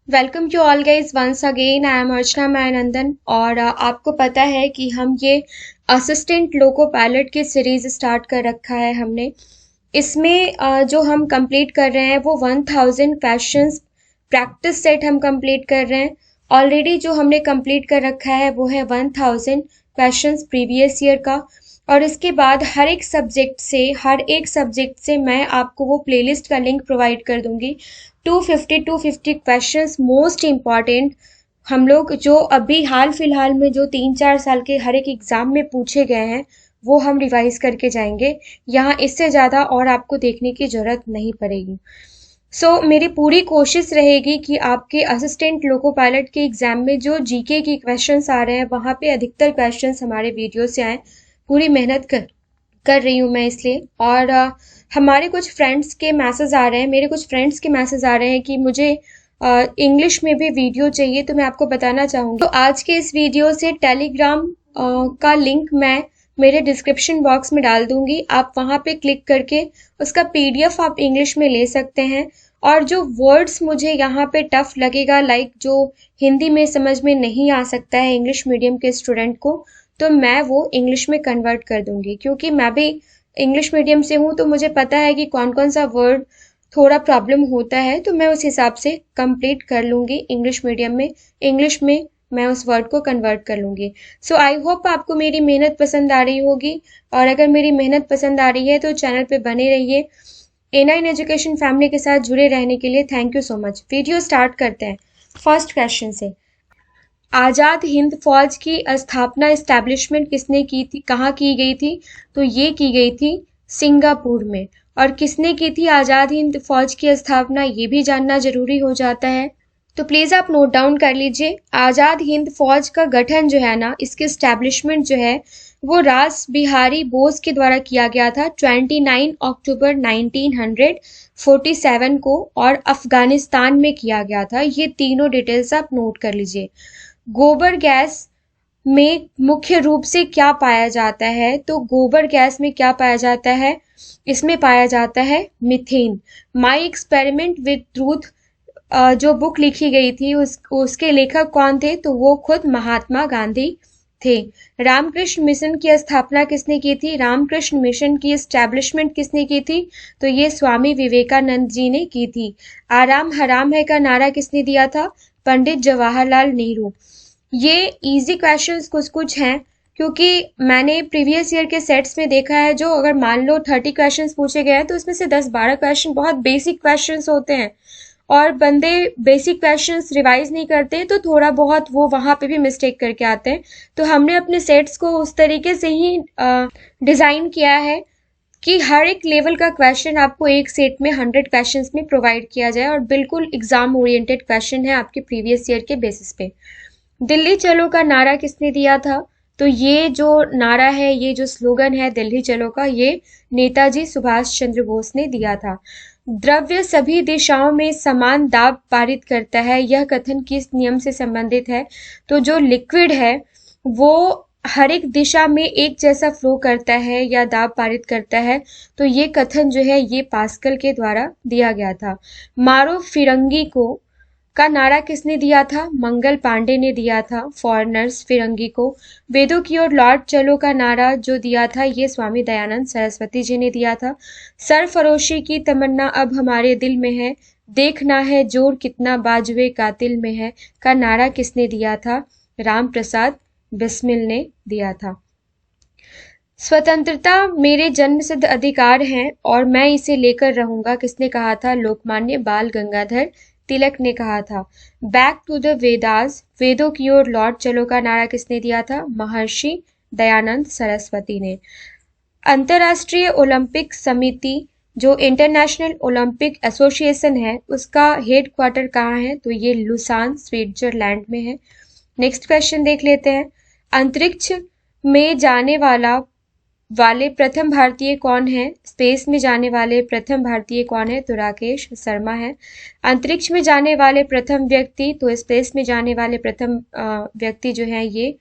Welcome to all guys once again I am Archana Mayanandan और आपको पता है कि हम ये असिस्टेंट लोको पायलट की सीरीज स्टार्ट कर रखा है हमने। इसमें जो हम कंप्लीट कर रहे हैं वो 1000 क्वेश्चंस प्रैक्टिस सेट हम कंप्लीट कर रहे हैं। ऑलरेडी जो हमने कंप्लीट कर रखा है वो है 1000 क्वेश्चंस प्रीवियस ईयर का। और इसके बाद हर एक सब्जेक्ट से मैं आपको वो प्लेलिस्ट का लिंक प्रोवाइड कर दूंगी। 250 क्वेश्चंस मोस्ट इम्पॉर्टेंट हम लोग जो अभी हाल फिलहाल में जो 3-4 साल के हर एक एग्जाम में पूछे गए हैं वो हम रिवाइज करके जाएंगे। यहाँ इससे ज़्यादा और आपको देखने की जरूरत नहीं पड़ेगी। मेरी पूरी कोशिश रहेगी कि आपके असिस्टेंट लोको पायलट के एग्जाम में जो जीके की क्वेश्चंस आ रहे हैं वहाँ पे अधिकतर क्वेश्चंस हमारे वीडियो से आए। पूरी मेहनत कर रही हूँ मैं इसलिए। और हमारे कुछ फ्रेंड्स के मैसेज आ रहे हैं, मेरे कुछ फ्रेंड्स के मैसेज आ रहे हैं कि मुझे इंग्लिश में भी वीडियो चाहिए। तो मैं आपको बताना चाहूँगी, तो आज के इस वीडियो से टेलीग्राम का लिंक मैं मेरे डिस्क्रिप्शन बॉक्स में डाल दूंगी। आप वहाँ पे क्लिक करके उसका पीडीएफ आप इंग्लिश में ले सकते हैं। और जो वर्ड्स मुझे यहाँ पे टफ लगेगा, लाइक जो हिंदी में समझ में नहीं आ सकता है इंग्लिश मीडियम के स्टूडेंट को, तो मैं वो इंग्लिश में कन्वर्ट कर दूंगी। क्योंकि मैं भी इंग्लिश मीडियम से हूँ तो मुझे पता है कि कौन कौन सा वर्ड थोड़ा प्रॉब्लम होता है, तो मैं उस हिसाब से कंप्लीट कर लूंगी इंग्लिश मीडियम में। इंग्लिश में मैं उस वर्ड को कन्वर्ट कर लूंगी। आई होप आपको मेरी मेहनत पसंद आ रही होगी। और अगर मेरी मेहनत पसंद आ रही है तो चैनल पे बने रहिए। A9 एजुकेशन फैमिली के साथ जुड़े रहने के लिए thank you so much. Video start करते हैं फर्स्ट क्वेश्चन से। आजाद हिंद फौज की स्थापना एस्टैब्लिशमेंट किसने की थी, कहाँ की गई थी? तो ये की गई थी सिंगापुर में। और किसने की थी आजाद हिंद फौज की स्थापना, ये भी जानना जरूरी हो जाता है। तो प्लीज आप नोट डाउन कर लीजिए। आजाद हिंद फौज का गठन जो है ना, इसकी एस्टैब्लिशमेंट जो है वो रास बिहारी बोस के द्वारा किया गया था 29 अक्टूबर 1947 को, और अफगानिस्तान में किया गया था। ये तीनों डिटेल्स आप नोट कर लीजिए। गोबर गैस में मुख्य रूप से क्या पाया जाता है? तो गोबर गैस में क्या पाया जाता है? इसमें पाया जाता है methane. My experiment with truth जो बुक लिखी गई थी उसके लेखक कौन थे? तो वो खुद महात्मा गांधी थे। रामकृष्ण मिशन की स्थापना किसने की थी? रामकृष्ण मिशन की एस्टैब्लिशमेंट किसने की थी? तो ये स्वामी विवेकानंद जी ने की थी। आराम हराम है का नारा किसने दिया था? पंडित जवाहरलाल नेहरू। ये इजी क्वेश्चंस कुछ कुछ हैं, क्योंकि मैंने प्रीवियस ईयर के सेट्स में देखा है, जो अगर मान लो 30 क्वेश्चंस पूछे गए हैं तो उसमें से 10-12 क्वेश्चन बहुत बेसिक क्वेश्चंस होते हैं। और बंदे बेसिक क्वेश्चंस रिवाइज नहीं करते तो थोड़ा बहुत वो वहां पे भी मिस्टेक करके आते हैं। तो हमने अपने सेट्स को उस तरीके से ही डिजाइन किया है कि हर एक लेवल का क्वेश्चन आपको एक सेट में 100 क्वेश्चंस में प्रोवाइड किया जाए, और बिल्कुल एग्जाम ओरिएंटेड क्वेश्चन है आपके प्रीवियस ईयर के बेसिस पे। दिल्ली चलो का नारा किसने दिया था? तो ये जो नारा है, ये जो स्लोगन है दिल्ली चलो का, ये नेताजी सुभाष चंद्र बोस ने दिया था। द्रव्य सभी दिशाओं में समान दाब पारित करता है, यह कथन किस नियम से संबंधित है? तो जो लिक्विड है वो हर एक दिशा में एक जैसा फ्लो करता है या दाब पारित करता है, तो ये कथन जो है ये पास्कल के द्वारा दिया गया था। मारो फिरंगी को का नारा किसने दिया था? मंगल पांडे ने दिया था, फॉरेनर्स फिरंगी को। वेदों की ओर लौट चलो का नारा जो दिया था ये स्वामी दयानंद सरस्वती जी ने दिया था। सरफरोशी की तमन्ना अब हमारे दिल में है, देखना है जोर कितना बाजुए कातिल में है का नारा किसने दिया था? राम प्रसाद बिस्मिल ने दिया था। स्वतंत्रता मेरे जन्मसिद्ध अधिकार है और मैं इसे लेकर रहूंगा किसने कहा था? लोकमान्य बाल गंगाधर तिलक ने कहा था। बैक टू द वेदास, वेदों की ओर लौट चलो का नारा किसने दिया था? महर्षि दयानंद सरस्वती ने। अंतरराष्ट्रीय ओलंपिक समिति जो इंटरनेशनल ओलंपिक एसोसिएशन है उसका हेड क्वार्टर कहाँ है? तो ये लुसान स्विट्जरलैंड में है। नेक्स्ट क्वेश्चन देख लेते हैं। अंतरिक्ष में जाने वाले प्रथम भारतीय कौन है? स्पेस में जाने वाले प्रथम भारतीय कौन है? तो राकेश शर्मा है। अंतरिक्ष में जाने वाले प्रथम व्यक्ति, तो स्पेस में जाने वाले प्रथम व्यक्ति जो है ये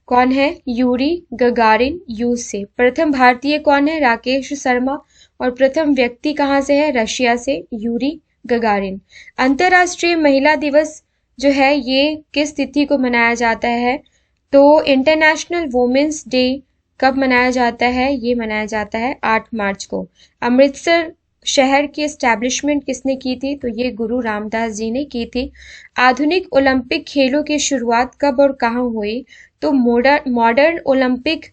कौन है? यूरी गगारिन रूस से। प्रथम भारतीय कौन है? राकेश शर्मा। और प्रथम व्यक्ति कहाँ से है? रशिया से, यूरी गगारिन। अंतर्राष्ट्रीय महिला दिवस जो है ये किस तिथि को मनाया जाता है? तो इंटरनेशनल वुमेन्स डे कब मनाया जाता है? ये मनाया जाता है 8 मार्च को। अमृतसर शहर की एस्टैब्लिशमेंट किसने की थी? तो ये गुरु रामदास जी ने की थी। आधुनिक ओलंपिक खेलों की शुरुआत कब और कहाँ हुई? तो मॉडर्न ओलंपिक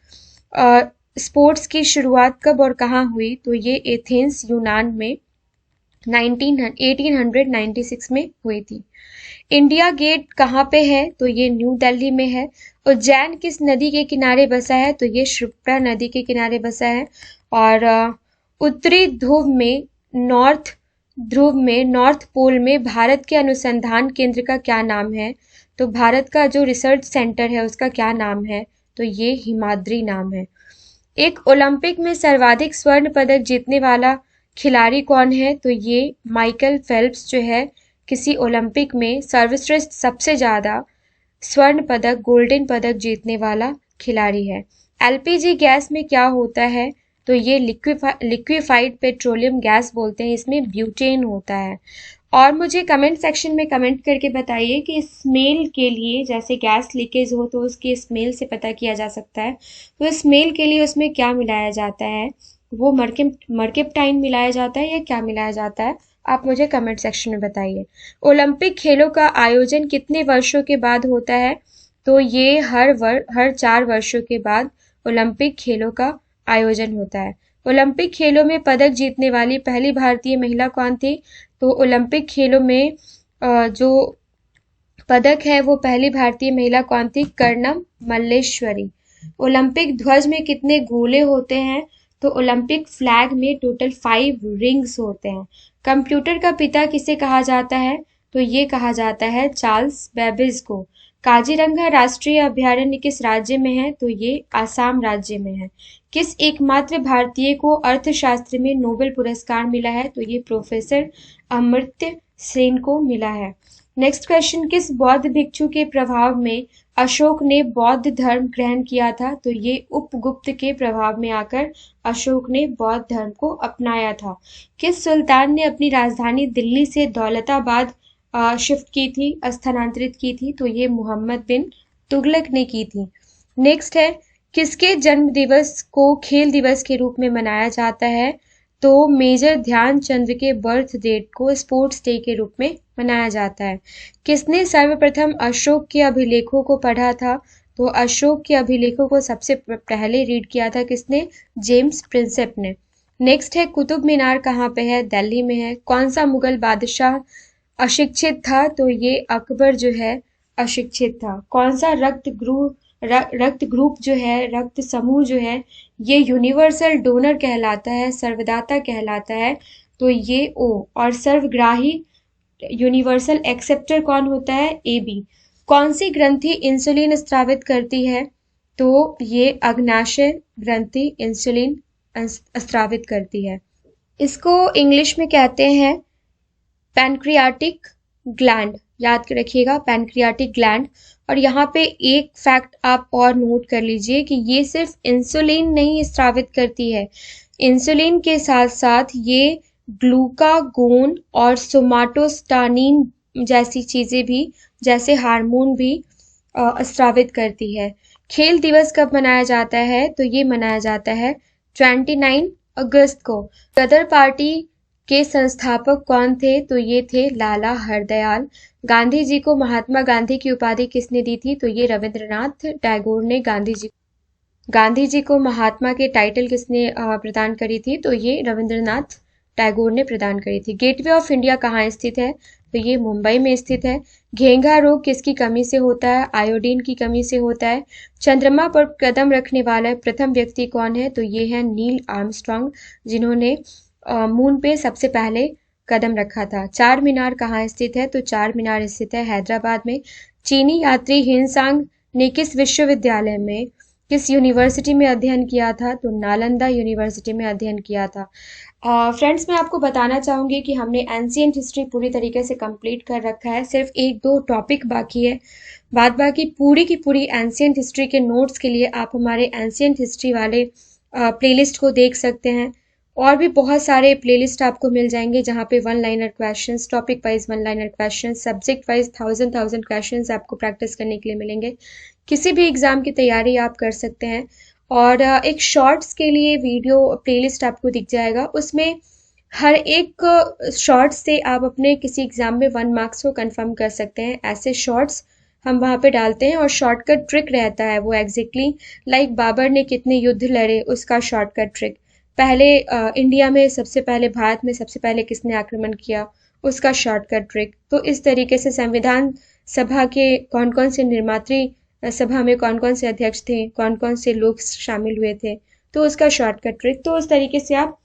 स्पोर्ट्स की शुरुआत कब और कहाँ हुई? तो ये एथेंस यूनान में 1896 में हुई थी। इंडिया गेट कहाँ पे है? तो ये न्यू दिल्ली में है। उज्जैन किस नदी के किनारे बसा है? तो ये शिप्रा नदी के किनारे बसा है। और उत्तरी ध्रुव में नॉर्थ पोल में भारत के अनुसंधान केंद्र का क्या नाम है? तो भारत का जो रिसर्च सेंटर है उसका क्या नाम है? तो ये हिमाद्री नाम है। एक ओलंपिक में सर्वाधिक स्वर्ण पदक जीतने वाला खिलाड़ी कौन है? तो ये माइकल फेल्प्स जो है किसी ओलंपिक में सर्वश्रेष्ठ सबसे ज्यादा स्वर्ण पदक गोल्डन पदक जीतने वाला खिलाड़ी है। एलपीजी गैस में क्या होता है? तो ये लिक्विफाइड पेट्रोलियम गैस बोलते हैं, इसमें ब्यूटेन होता है। और मुझे कमेंट सेक्शन में कमेंट करके बताइए कि स्मेल के लिए, जैसे गैस लीकेज हो तो उसकी स्मेल से पता किया जा सकता है, तो स्मेल के लिए उसमें क्या मिलाया जाता है? वो मर्केप्टाइन मिलाया जाता है या क्या मिलाया जाता है? आप मुझे कमेंट सेक्शन में बताइए। ओलंपिक खेलों का आयोजन कितने वर्षों के बाद होता है? तो ये हर 4 वर्षों के बाद ओलंपिक खेलों का आयोजन होता है। ओलंपिक खेलों में पदक जीतने वाली पहली भारतीय महिला कौन थी? तो ओलंपिक खेलों में जो पदक है वो पहली भारतीय महिला कौन थी? कर्णम मल्लेश्वरी। ओलंपिक ध्वज में कितने गोले होते हैं? तो ओलंपिक फ्लैग में टोटल 5 रिंग्स होते हैं। कंप्यूटर का पिता किसे कहा जाता है? तो ये कहा जाता है चार्ल्स बेबेज को। काजीरंगा राष्ट्रीय अभयारण्य किस राज्य में है? तो ये आसाम राज्य में है। किस एकमात्र भारतीय को अर्थशास्त्र में नोबेल पुरस्कार मिला है? तो ये प्रोफेसर अमर्त्य सेन को मिला है। नेक्स्ट क्वेश्चन, किस बौद्ध भिक्षु के प्रभाव में अशोक ने बौद्ध धर्म ग्रहण किया था? तो ये उपगुप्त के प्रभाव में आकर अशोक ने बौद्ध धर्म को अपनाया था। किस सुल्तान ने अपनी राजधानी दिल्ली से दौलताबाद शिफ्ट की थी, स्थानांतरित की थी? तो ये मोहम्मद बिन तुगलक ने की थी। नेक्स्ट है, किसके जन्म दिवस को खेल दिवस के रूप में मनाया जाता है? तो मेजर ध्यानचंद के बर्थ डेट को स्पोर्ट्स डे के रूप में मनाया जाता है। किसने सर्वप्रथम अशोक के अभिलेखों को पढ़ा था? तो अशोक के अभिलेखों को सबसे पहले रीड किया था किसने? जेम्स प्रिंसेप ने। नेक्स्ट है, कुतुब मीनार कहाँ पे है? दिल्ली में है। कौन सा मुगल बादशाह अशिक्षित था? तो ये अकबर जो है अशिक्षित था। कौन सा रक्त ग्रुप जो है, रक्त समूह जो है, ये यूनिवर्सल डोनर कहलाता है, सर्वदाता कहलाता है? तो ये ओ। और सर्वग्राही यूनिवर्सल एक्सेप्टर कौन होता है? A B. कौन सी ग्रंथि इंसुलिन स्रावित करती है? तो ये अग्नाशय ग्रंथि इंसुलिन स्रावित करती है। इसको इंग्लिश में कहते हैं पैनक्रियाटिक ग्लैंड, याद रखिएगा पैनक्रियाटिक ग्लैंड। और यहाँ पे एक फैक्ट आप और नोट कर लीजिए कि ये सिर्फ इंसुलिन नहीं स्रावित करती है, इंसुलिन के साथ साथ ये ग्लूकागोन और सोमाटोस्टानिन जैसी चीजें भी, जैसे हार्मोन भी स्रावित करती है। खेल दिवस कब मनाया जाता है? तो ये मनाया जाता है 29 अगस्त को। गदर पार्टी के संस्थापक कौन थे? तो ये थे लाला हरदयाल। गांधी जी को महात्मा गांधी की उपाधि किसने दी थी? तो ये रविंद्रनाथ टैगोर ने गांधी जी को महात्मा के टाइटल किसने प्रदान करी थी? तो ये रविंद्रनाथ टैगोर ने प्रदान करी थी। गेटवे ऑफ इंडिया कहाँ स्थित है? तो ये मुंबई में स्थित है। घेंघा रोग किसकी कमी से होता है? आयोडीन की कमी से होता है। चंद्रमा पर कदम रखने वाला प्रथम व्यक्ति कौन है? तो ये है नील आर्मस्ट्रांग, जिन्होंने मून पे सबसे पहले कदम रखा था। चार मीनार कहाँ स्थित है? तो चार मीनार स्थित है हैदराबाद में। चीनी यात्री हिनसांग ने किस विश्वविद्यालय में, किस यूनिवर्सिटी में अध्ययन किया था? तो नालंदा यूनिवर्सिटी में अध्ययन किया था। फ्रेंड्स, मैं आपको बताना चाहूंगी कि हमने एंशिएंट हिस्ट्री पूरी तरीके से कंप्लीट कर रखा है, सिर्फ एक दो टॉपिक बाकी है। बाद बाकी पूरी की पूरी एंशिएंट हिस्ट्री के नोट्स के लिए आप हमारे एंशिएंट हिस्ट्री वाले प्लेलिस्ट को देख सकते हैं। और भी बहुत सारे प्लेलिस्ट आपको मिल जाएंगे जहाँ पे one liner questions, topic wise one liner questions, subject wise thousand questions आपको प्रैक्टिस करने के लिए मिलेंगे। किसी भी एग्जाम की तैयारी आप कर सकते हैं। और एक शॉर्ट्स के लिए वीडियो प्लेलिस्ट आपको दिख जाएगा, उसमें हर एक शॉर्ट्स से आप अपने किसी एग्जाम में 1 मार्क्स को कंफर्म कर सकते हैं। ऐसे शॉर्ट्स हम वहाँ पे डालते हैं और शॉर्टकट ट्रिक रहता है वो एग्जैक्टली लाइक बाबर ने कितने युद्ध लड़े उसका शॉर्टकट ट्रिक, पहले इंडिया में सबसे पहले, भारत में सबसे पहले किसने आक्रमण किया उसका शॉर्टकट ट्रिक। तो इस तरीके से संविधान सभा के कौन कौन से निर्मात्री सभा में कौन कौन से अध्यक्ष थे, कौन कौन से लोग शामिल हुए थे, तो उसका शॉर्टकट ट्रिक। तो उस तरीके से आप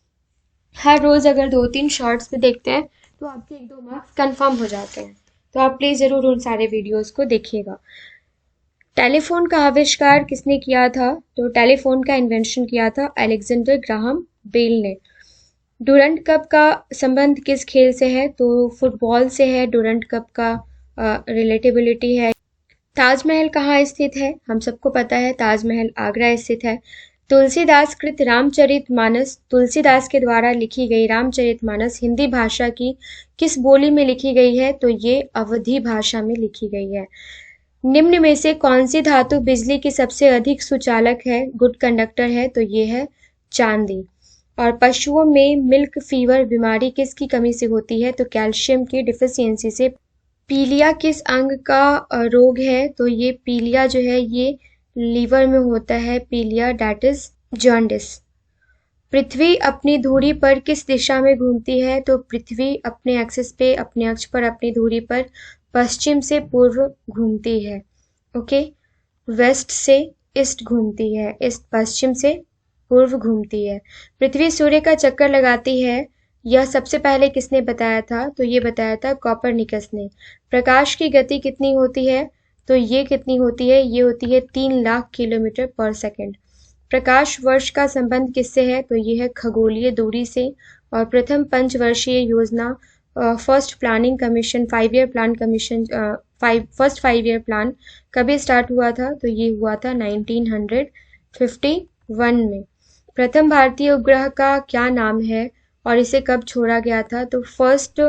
हर रोज अगर 2-3 शॉर्ट्स में देखते हैं तो आपके 1-2 मार्क्स कंफर्म हो जाते हैं। तो आप प्लीज जरूर उन सारे वीडियोस को देखिएगा। टेलीफोन का आविष्कार किसने किया था? तो टेलीफोन का इन्वेंशन किया था अलेक्जेंडर ग्राहम बेल ने। डूरंट कप का संबंध किस खेल से है? तो फुटबॉल से है डूरंट कप का रिलेटेबिलिटी है। ताजमहल कहाँ स्थित है? हम सबको पता है ताजमहल आगरा स्थित है। तुलसीदास कृत रामचरितमानस, तुलसीदास के द्वारा लिखी गई रामचरितमानस हिंदी भाषा की किस बोली में लिखी गई है? तो ये अवधी भाषा में लिखी गई है। निम्न में से कौन सी धातु बिजली की सबसे अधिक सुचालक है, गुड कंडक्टर है? तो ये है चांदी। और पशुओं में मिल्क फीवर बीमारी किसकी कमी से होती है? तो कैल्शियम की डिफिशियंसी से। पीलिया किस अंग का रोग है? तो ये पीलिया जो है ये लीवर में होता है, पीलिया दैट इज जॉन्डिस। पृथ्वी अपनी धुरी पर किस दिशा में घूमती है? तो पृथ्वी अपने एक्सिस पे, अपने अक्ष पर, अपनी धुरी पर पश्चिम से पूर्व घूमती है। ओके, वेस्ट से ईस्ट घूमती है, ईस्ट पश्चिम से पूर्व घूमती है। पृथ्वी सूर्य का चक्कर लगाती है, यह सबसे पहले किसने बताया था? तो ये बताया था कॉपरनिकस ने। प्रकाश की गति कितनी होती है? तो ये कितनी होती है? ये होती है 3 लाख किलोमीटर पर सेकंड। प्रकाश वर्ष का संबंध किससे है? तो ये है खगोलीय दूरी से। और प्रथम पंचवर्षीय योजना first planning commission 5 year plan commission first 5 year plan कभी स्टार्ट हुआ था? तो ये हुआ था 1951 में। प्रथम भारतीय उपग्रह का क्या नाम है और इसे कब छोड़ा गया था? तो फर्स्ट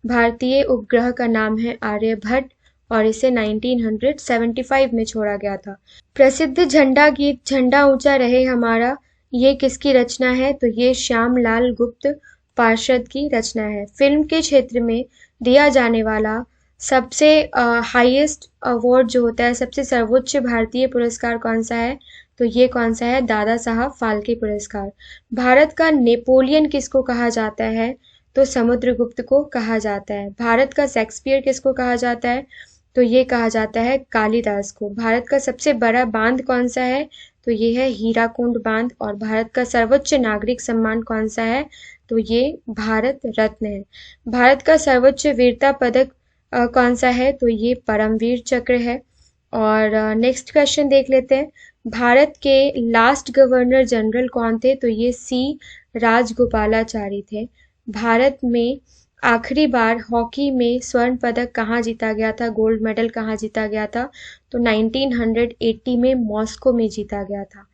भारतीय उपग्रह का नाम है आर्यभट्ट और इसे 1975 में छोड़ा गया था। प्रसिद्ध झंडा गीत झंडा ऊंचा रहे हमारा, ये किसकी रचना है? तो ये श्यामलाल गुप्त पार्षद की रचना है। फिल्म के क्षेत्र में दिया जाने वाला सबसे हाईएस्ट अवार्ड जो होता है, सबसे सर्वोच्च भारतीय पुरस्कार कौन सा है? तो ये कौन सा है? दादा साहब फाल्के पुरस्कार। भारत का नेपोलियन किसको कहा जाता है? तो समुद्रगुप्त को कहा जाता है। भारत का शेक्सपियर किसको कहा जाता है? तो ये कहा जाता है कालिदास को। भारत का सबसे बड़ा बांध कौन सा है? तो ये है हीराकुंड बांध। और भारत का सर्वोच्च नागरिक सम्मान कौन सा है? तो ये भारत रत्न है। भारत का सर्वोच्च वीरता पदक कौन सा है? तो ये परमवीर चक्र है। और नेक्स्ट क्वेश्चन देख लेते हैं। भारत के लास्ट गवर्नर जनरल कौन थे? तो ये सी राजगोपालाचारी थे। भारत में आखिरी बार हॉकी में स्वर्ण पदक कहाँ जीता गया था, गोल्ड मेडल कहाँ जीता गया था? तो 1980 में मॉस्को में जीता गया था।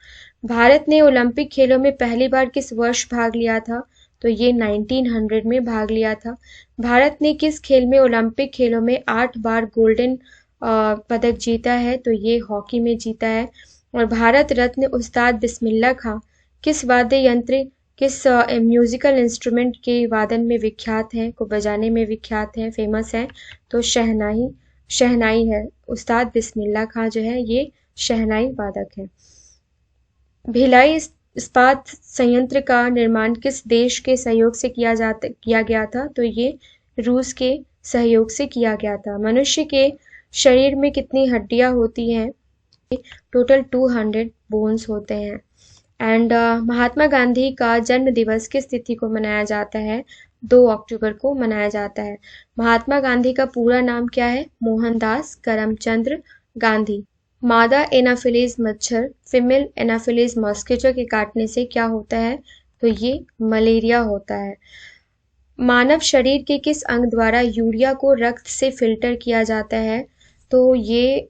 भारत ने ओलंपिक खेलों में पहली बार किस वर्ष भाग लिया था? तो ये 1900 में भाग लिया था। भारत ने किस खेल में ओलंपिक खेलों में 8 बार गोल्डन पदक जीता है? तो ये हॉकी में जीता है। और भारत रत्न उस्ताद बिस्मिल्लाह खां किस वाद्य यंत्र, किस म्यूजिकल इंस्ट्रूमेंट के वादन में विख्यात हैं, को बजाने में विख्यात हैं, फेमस हैं? तो शहनाई, शहनाई है। उस्ताद बिस्मिल्लाह खां जो है ये शहनाई वादक है। भिलाई इस्पात संयंत्र का निर्माण किस देश के सहयोग से किया गया था? तो ये रूस के सहयोग से किया गया था। मनुष्य के शरीर में कितनी हड्डियां होती हैं? टोटल 200 बोन्स होते हैं। एंड महात्मा गांधी का जन्म दिवस किस तिथि को मनाया जाता है? 2 अक्टूबर को मनाया जाता है। महात्मा गांधी का पूरा नाम क्या है? मोहनदास करमचंद्र गांधी। मादा एनाफिलीज मच्छर फीमेल एनाफिलीज मॉस्किटो के काटने से क्या होता है? तो ये मलेरिया होता है। मानव शरीर के किस अंग द्वारा यूरिया को रक्त से फिल्टर किया जाता है? तो ये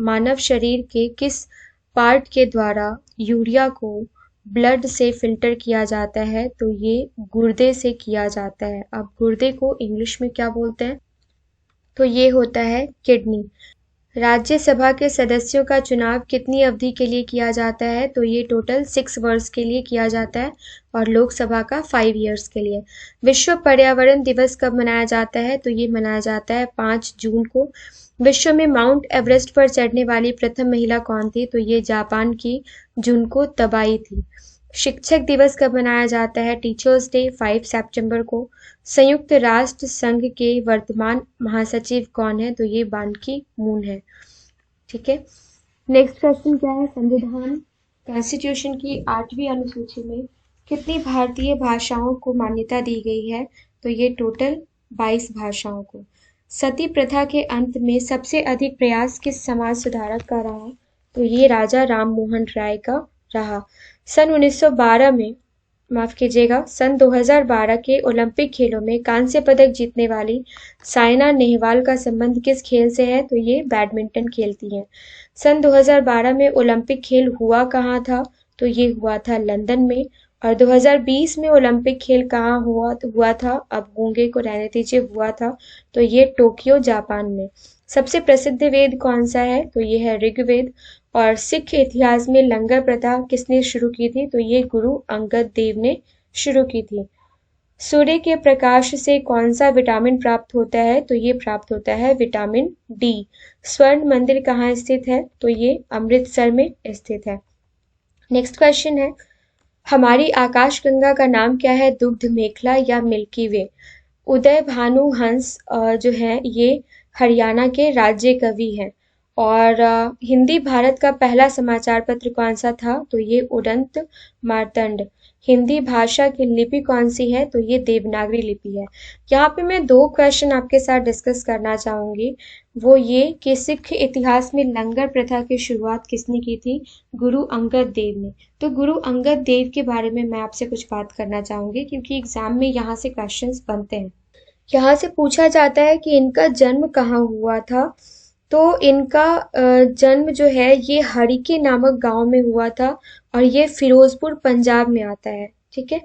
मानव शरीर के किस पार्ट के द्वारा यूरिया को ब्लड से फिल्टर किया जाता है, तो ये गुर्दे से किया जाता है। अब गुर्दे को इंग्लिश में क्या बोलते हैं? तो ये होता है किडनी। राज्यसभा के सदस्यों का चुनाव कितनी अवधि के लिए किया जाता है? तो ये टोटल 6 वर्ष के लिए किया जाता है और लोकसभा का 5 ईयर्स के लिए। विश्व पर्यावरण दिवस कब मनाया जाता है? तो ये मनाया जाता है 5 जून को। विश्व में माउंट एवरेस्ट पर चढ़ने वाली प्रथम महिला कौन थी? तो ये जापान की जुनको तबाई थी। शिक्षक दिवस कब मनाया जाता है? टीचर्स डे 5 सितंबर को। संयुक्त राष्ट्र संघ के वर्तमान महासचिव कौन है? तो ये बान की मून है। ठीक है, नेक्स्ट क्वेश्चन क्या है? संविधान कॉन्स्टिट्यूशन की 8वीं अनुसूची में कितनी भारतीय भाषाओं को मान्यता दी गई है? तो ये टोटल 22 भाषाओं को। सती प्रथा के अंत में सबसे अधिक प्रयास किस समाज सुधारक का रहा? तो ये राजा राम मोहन राय का रहा। सन 1912 में, माफ कीजिएगा, सन 2012 के ओलंपिक खेलों में कांस्य पदक जीतने वाली साइना नेहवाल का संबंध किस खेल से है? तो ये बैडमिंटन खेलती हैं। सन 2012 में ओलंपिक खेल हुआ कहाँ था? तो ये हुआ था लंदन में। और 2020 में ओलंपिक खेल कहाँ हुआ? तो हुआ था, अब होंगे को रहने दीजिए, हुआ था, तो ये टोक्यो जापान में। सबसे प्रसिद्ध वेद कौन सा है? तो ये है ऋग्वेद। और सिख इतिहास में लंगर प्रथा किसने शुरू की थी? तो ये गुरु अंगद देव ने शुरू की थी। सूर्य के प्रकाश से कौन सा विटामिन प्राप्त होता है? तो ये प्राप्त होता है विटामिन डी। स्वर्ण मंदिर कहाँ स्थित है? तो ये अमृतसर में स्थित है। नेक्स्ट क्वेश्चन है, हमारी आकाशगंगा का नाम क्या है? दुग्ध मेखला या मिल्की वे? उदय भानु हंस जो है ये हरियाणा के राज्य कवि हैं। और हिंदी भारत का पहला समाचार पत्र कौन सा था? तो ये उदंत मार्तंड। हिंदी भाषा की लिपि कौन सी है? तो ये देवनागरी लिपि है। यहाँ पे मैं 2 क्वेश्चन आपके साथ डिस्कस करना चाहूंगी। वो ये कि सिख इतिहास में लंगर प्रथा की शुरुआत किसने की थी? गुरु अंगद देव ने। तो गुरु अंगद देव के बारे में मैं आपसे कुछ बात करना चाहूंगी, क्योंकि एग्जाम में यहाँ से क्वेश्चंस बनते हैं। यहाँ से पूछा जाता है कि इनका जन्म कहाँ हुआ था? तो इनका जन्म जो है ये हरिके नामक गांव में हुआ था और ये फिरोजपुर पंजाब में आता है। ठीक है,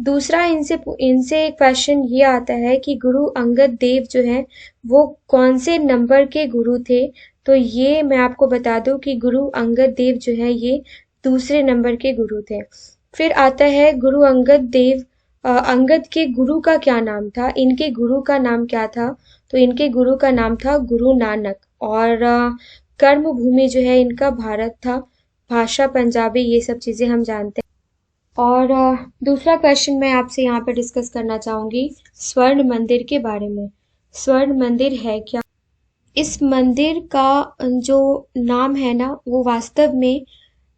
दूसरा इनसे इनसे क्वेश्चन ये आता है कि गुरु अंगद देव जो है वो कौन से नंबर के गुरु थे? तो ये मैं आपको बता दूं कि गुरु अंगद देव जो है ये दूसरे नंबर के गुरु थे। फिर आता है गुरु अंगद देव, अंगद के गुरु का क्या नाम था? इनके गुरु का नाम क्या था? तो इनके गुरु का नाम था गुरु नानक। और कर्म भूमि जो है इनका भारत था। भाषा पंजाबी, ये सब चीजें हम जानते हैं। और दूसरा क्वेश्चन मैं आपसे यहाँ पे डिस्कस करना चाहूंगी स्वर्ण मंदिर के बारे में। स्वर्ण मंदिर है क्या? इस मंदिर का जो नाम है ना, वो वास्तव में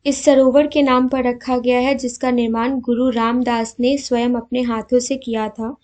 इस सरोवर के नाम पर रखा गया है, जिसका निर्माण गुरु रामदास ने स्वयं अपने हाथों से किया था।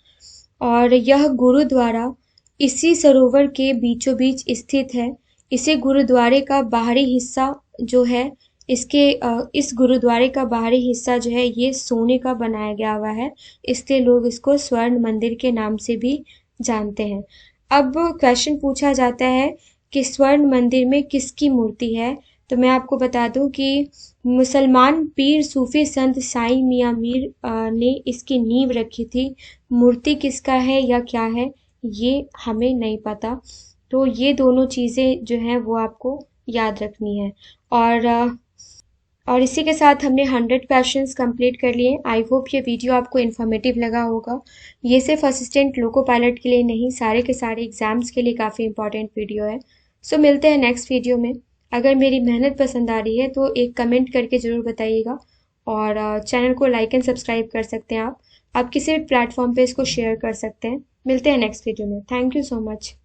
और यह गुरुद्वारा इसी सरोवर के बीचों बीच स्थित है। इसे गुरुद्वारे का बाहरी हिस्सा जो है, इस गुरुद्वारे का बाहरी हिस्सा जो है ये सोने का बनाया गया हुआ है, इसलिए लोग इसको स्वर्ण मंदिर के नाम से भी जानते हैं। अब क्वेश्चन पूछा जाता है कि स्वर्ण मंदिर में किसकी मूर्ति है? तो मैं आपको बता दूं कि मुसलमान पीर सूफी संत साईं मियां मीर ने इसकी नींव रखी थी। मूर्ति किसका है या क्या है ये हमें नहीं पता। तो ये दोनों चीज़ें जो हैं वो आपको याद रखनी है। और इसी के साथ हमने 100 क्वेश्चंस कंप्लीट कर लिए। आई होप ये वीडियो आपको इन्फॉर्मेटिव लगा होगा। ये सिर्फ असिस्टेंट लोको पायलट के लिए नहीं, सारे के सारे एग्जाम्स के लिए काफ़ी इंपॉर्टेंट वीडियो है। सो मिलते हैं नेक्स्ट वीडियो में। अगर मेरी मेहनत पसंद आ रही है तो एक कमेंट करके ज़रूर बताइएगा। और चैनल को लाइक एंड सब्सक्राइब कर सकते हैं आप किसी भी प्लेटफॉर्म पे इसको शेयर कर सकते हैं। मिलते हैं नेक्स्ट वीडियो में। Thank you so much.